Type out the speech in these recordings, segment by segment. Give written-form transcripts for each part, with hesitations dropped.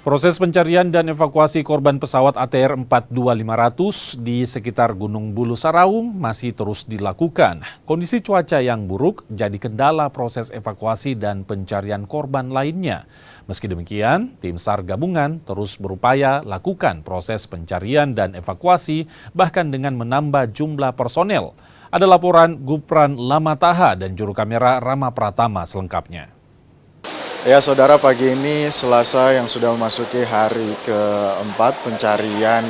Proses pencarian dan evakuasi korban pesawat ATR 42500 di sekitar Gunung Bulu Saraung masih terus dilakukan. Kondisi cuaca yang buruk jadi kendala proses evakuasi dan pencarian korban lainnya. Meski demikian, tim SAR gabungan terus berupaya lakukan proses pencarian dan evakuasi bahkan dengan menambah jumlah personel. Ada laporan Gupran Lamataha dan juru kamera Rama Pratama selengkapnya. Ya saudara, pagi ini Selasa yang sudah memasuki hari keempat pencarian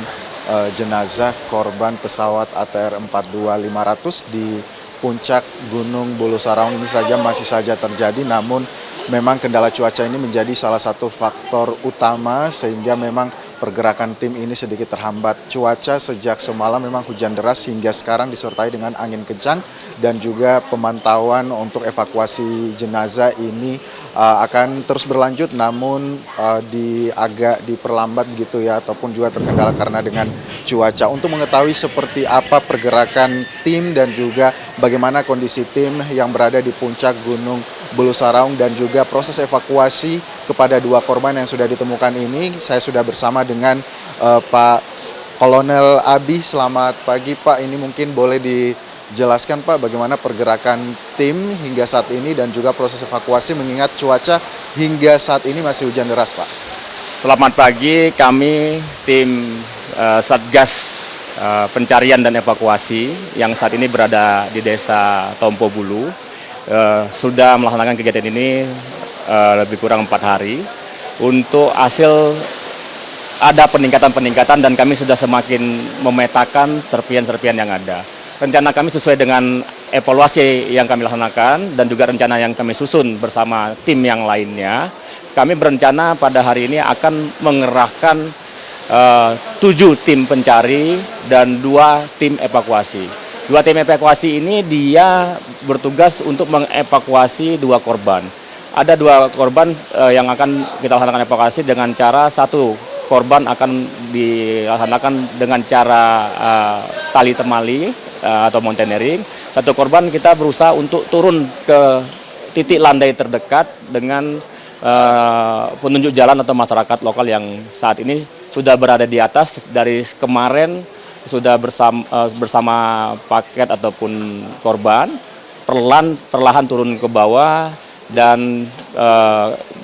jenazah korban pesawat ATR 42500 di puncak Gunung Bulu Saraung ini masih saja terjadi, namun memang kendala cuaca ini menjadi salah satu faktor utama sehingga memang pergerakan tim ini sedikit terhambat. Cuaca sejak semalam memang hujan deras hingga sekarang disertai dengan angin kencang dan juga pemantauan untuk evakuasi jenazah ini akan terus berlanjut, namun agak diperlambat gitu ya, ataupun juga terkendala karena dengan cuaca. Untuk mengetahui seperti apa pergerakan tim dan juga bagaimana kondisi tim yang berada di puncak Gunung Bulu Saraung dan juga proses evakuasi kepada dua korban yang sudah ditemukan ini, saya sudah bersama dengan Pak Kolonel Abi. Selamat pagi Pak, ini mungkin boleh dijelaskan Pak bagaimana pergerakan tim hingga saat ini dan juga proses evakuasi mengingat cuaca hingga saat ini masih hujan deras Pak. Selamat pagi, kami tim Satgas Pencarian dan Evakuasi yang saat ini berada di Desa Tompo Bulu sudah melaksanakan kegiatan ini lebih kurang 4 hari. Untuk hasil ada peningkatan dan kami sudah semakin memetakan serpian-serpian yang ada. Rencana kami sesuai dengan evaluasi yang kami laksanakan dan juga rencana yang kami susun bersama tim yang lainnya. Kami berencana pada hari ini akan mengerahkan 7 tim pencari dan 2 tim evakuasi. 2 tim evakuasi ini dia bertugas untuk mengevakuasi 2 korban. Ada 2 korban yang akan kita laksanakan evakuasi dengan cara satu korban akan dilaksanakan dengan cara tali temali atau mountaineering. Satu korban kita berusaha untuk turun ke titik landai terdekat dengan penunjuk jalan atau masyarakat lokal yang saat ini sudah berada di atas. Dari kemarin sudah bersama paket ataupun korban perlahan turun ke bawah, dan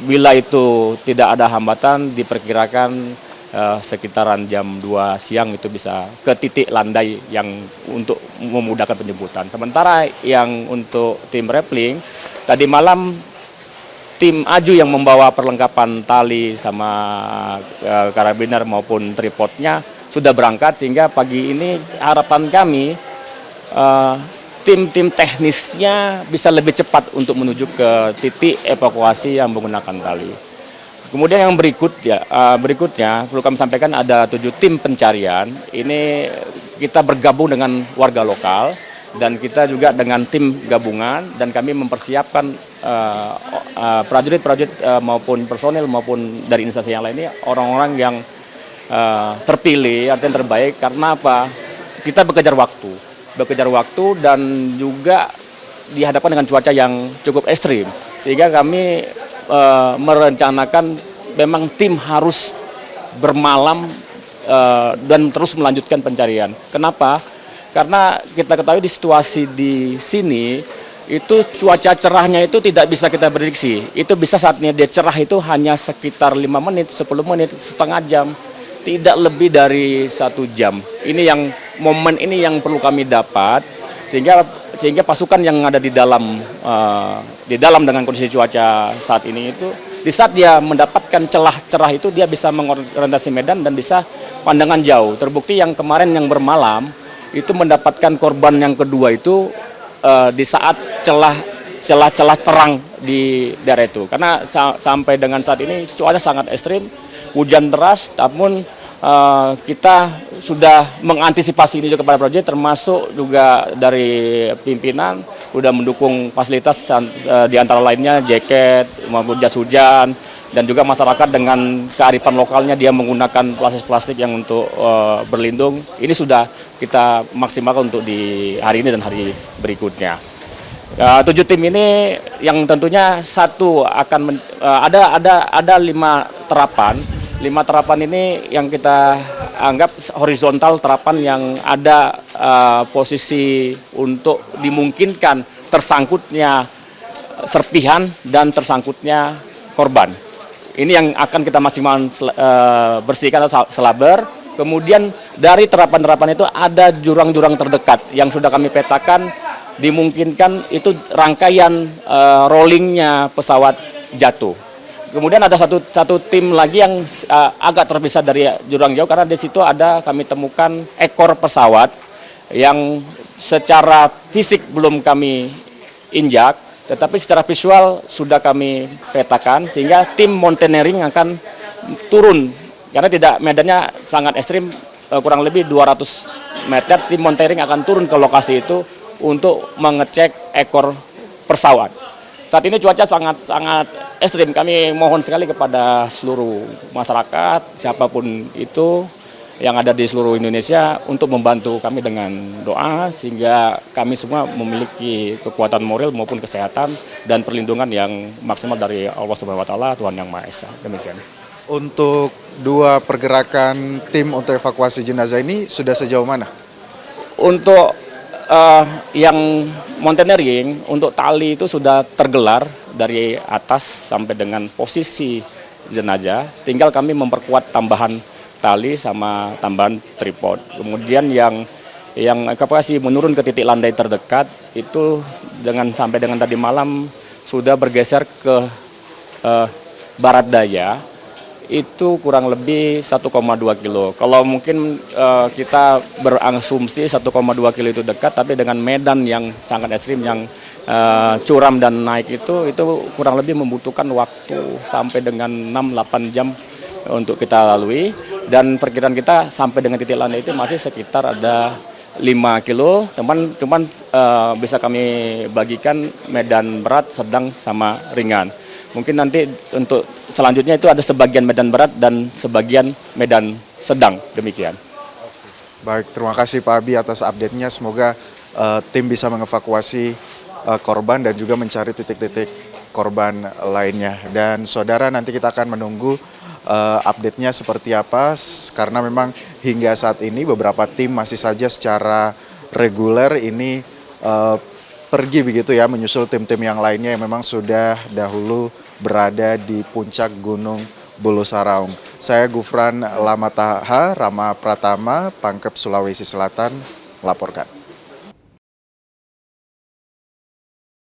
bila itu tidak ada hambatan diperkirakan sekitaran jam 2 siang itu bisa ke titik landai yang untuk memudahkan penjemputan. Sementara yang untuk tim rappling, tadi malam tim Aju yang membawa perlengkapan tali sama karabiner maupun tripodnya sudah berangkat, sehingga pagi ini harapan kami tim teknisnya bisa lebih cepat untuk menuju ke titik evakuasi yang menggunakan tali. Kemudian yang berikutnya perlu kami sampaikan ada 7 tim pencarian. Ini kita bergabung dengan warga lokal dan kita juga dengan tim gabungan, dan kami mempersiapkan prajurit maupun personil maupun dari instansi yang lainnya, orang-orang yang terpilih, artinya terbaik. Karena apa? Kita bekejar waktu dan juga dihadapkan dengan cuaca yang cukup ekstrim, sehingga kami merencanakan memang tim harus bermalam dan terus melanjutkan pencarian. Kenapa? Karena kita ketahui di situasi di sini itu cuaca cerahnya itu tidak bisa kita prediksi. Itu bisa saatnya dia cerah itu hanya sekitar 5 menit, 10 menit, setengah jam, tidak lebih dari 1 jam. Ini yang momen ini yang perlu kami dapat, sehingga pasukan yang ada di dalam dengan kondisi cuaca saat ini itu, di saat dia mendapatkan celah cerah itu dia bisa mengorientasi medan dan bisa pandangan jauh. Terbukti yang kemarin yang bermalam itu mendapatkan korban yang kedua itu di saat celah terang di daerah itu. Karena sampai dengan saat ini cuaca sangat ekstrim, hujan deras, namun kita sudah mengantisipasi ini juga kepada proyek, termasuk juga dari pimpinan sudah mendukung fasilitas di antara lainnya jaket maupun jas hujan, dan juga masyarakat dengan kearifan lokalnya dia menggunakan plastik yang untuk berlindung. Ini sudah kita maksimalkan untuk di hari ini dan hari berikutnya. 7 tim ini yang tentunya satu akan ada 5 terapan 5 terapan ini yang kita anggap horizontal terapan yang ada posisi untuk dimungkinkan tersangkutnya serpihan dan tersangkutnya korban. Ini yang akan kita maksimal bersihkan atau selaber. Kemudian dari terapan-terapan itu ada jurang-jurang terdekat yang sudah kami petakan, dimungkinkan itu rangkaian rollingnya pesawat jatuh. Kemudian ada satu tim lagi yang agak terpisah dari jurang jauh karena di situ ada kami temukan ekor pesawat yang secara fisik belum kami injak, tetapi secara visual sudah kami petakan sehingga tim mountaineering akan turun karena tidak medannya sangat ekstrim, kurang lebih 200 meter tim mountaineering akan turun ke lokasi itu untuk mengecek ekor pesawat. Saat ini cuaca sangat ekstrim. Kami mohon sekali kepada seluruh masyarakat, siapapun itu yang ada di seluruh Indonesia untuk membantu kami dengan doa sehingga kami semua memiliki kekuatan moral maupun kesehatan dan perlindungan yang maksimal dari Allah Subhanahu wa taala, Tuhan Yang Maha Esa. Demikian. Untuk 2 pergerakan tim untuk evakuasi jenazah ini sudah sejauh mana? Untuk yang mountaineering, untuk tali itu sudah tergelar dari atas sampai dengan posisi jenazah. Tinggal kami memperkuat tambahan tali sama tambahan tripod. Kemudian yang evakuasi menurun ke titik landai terdekat itu sampai dengan tadi malam sudah bergeser ke barat daya. Itu kurang lebih 1,2 kilo. Kalau mungkin kita berasumsi 1,2 kilo itu dekat, tapi dengan medan yang sangat ekstrim, yang curam dan naik itu kurang lebih membutuhkan waktu sampai dengan 6-8 jam untuk kita lalui. Dan perkiraan kita sampai dengan titik landai itu masih sekitar ada 5 kilo. Cuman bisa kami bagikan medan berat, sedang, sama ringan. Mungkin nanti untuk selanjutnya itu ada sebagian medan berat dan sebagian medan sedang, demikian. Baik, terima kasih Pak Abi atas update-nya. Semoga tim bisa mengevakuasi korban dan juga mencari titik-titik korban lainnya. Dan saudara, nanti kita akan menunggu update-nya seperti apa, karena memang hingga saat ini beberapa tim masih saja secara reguler ini pergi begitu ya, menyusul tim-tim yang lainnya yang memang sudah dahulu berada di puncak Gunung Bulu Saraung. Saya Gufran Lamataha, Rama Pratama, Pangkep, Sulawesi Selatan, melaporkan.